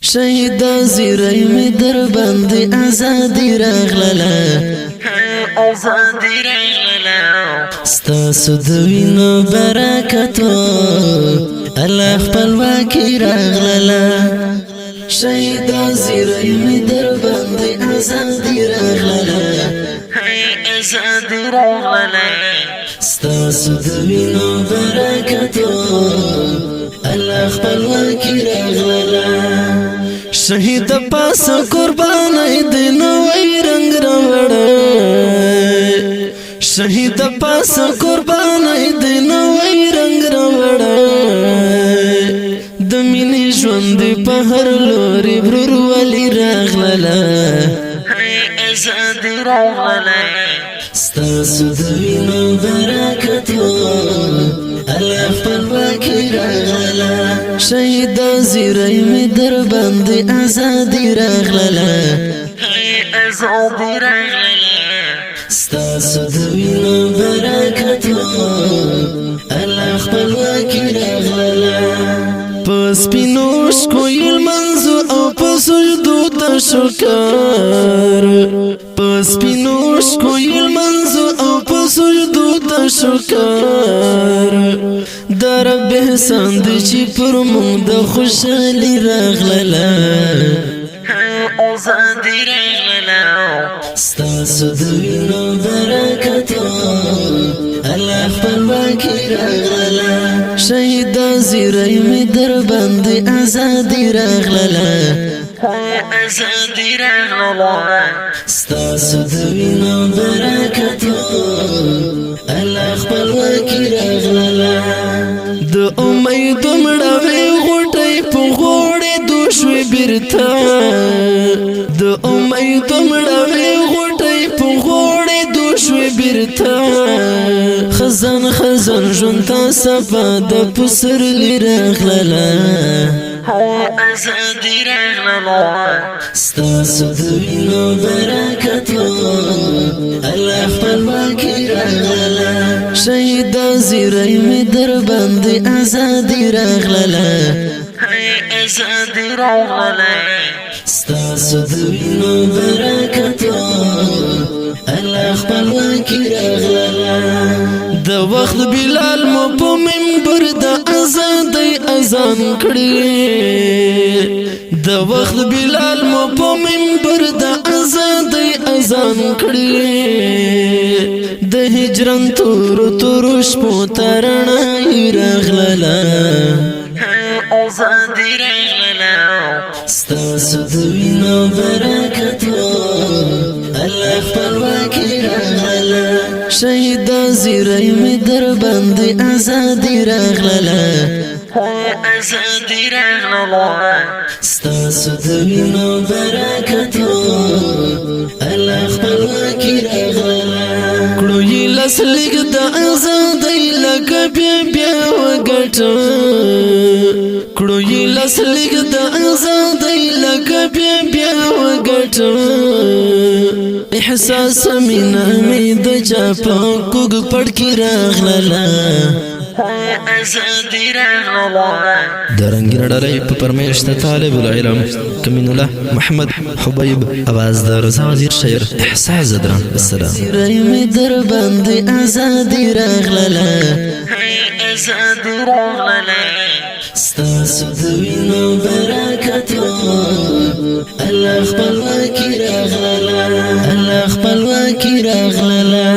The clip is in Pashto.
شهید زیرای می در باندې ازادي راغله ستاسو د وینو برکتو الله خپلواکي راغله شهید زیرای می در باندې ازادي راغله ستاسو د وینو برکتو الله خپلواکي راغله شهید پاس قربانای د نوې رنگ راوړ شهید پاس قربانای د نوې رنگ راوړ د مینې ژوند په هر لوري برورولي راغله ازادي راغله ستاسو د وینو برکتو الله خپلواکي راغله شهید زیرای می در باندې ازادي راغله ستاسو د وینو برکتو الله خپلواکي راغله پس پینوش کویل منزو او پس سجدو تا شکر پس پینوش کویل منزو او پس سجدو تا شکر در رب احسان دی چی پر مونږ د خوشحالي راغله ازادي راغله ستاسو د وینو برکتو الله خپلواکي راغله شهید زیرای می در باندې ازادي راغله ستاسو د وینو برکتو الله خپلواکي راغله د امید مړوي غټي په غوړې دوشوي بیرته د امید مړوي غټي په غوړې دوشوي بیرته خزان خزان ژوند صفا د پسر لراغله ازادي راغله ستاسو د وینو برکتو الله خپلواکي راغله شهید زیرای می در باندې ازادي راغله ستاسو د وینو برکتو الله خپلواکي راغله د وخت بلال مو په منبر د ازادۍ اذان کړی د وخت بلال مو په منبر د ازادۍ اذان کړی د هجران تور تور شپو ترنا راغله ازادي راغله ستاسو د وینو برکتو الله خپلواکي راغله شهید زیرای می در باندې ازادي راغله ستاسو د وینو برکتو الله خپلواکي راغله کړو یې لسلیک د ازادۍ لکه بیا وګټو کړو یې لسلیک د ازادۍ لکه بیا وګټو احساس مینا می د چا په کوګ پړ کې راغله ازادي راغله درنګ ډلې په پرمیش ته طالب العلم کمین الله محمد حبیب اواز د رضا وزیر شعر احساس زدران السلام زیرای می در باندې ازادي راغله ستاسو د وینو برکتو الله خپلواکي راغله الله خپلواکي راغله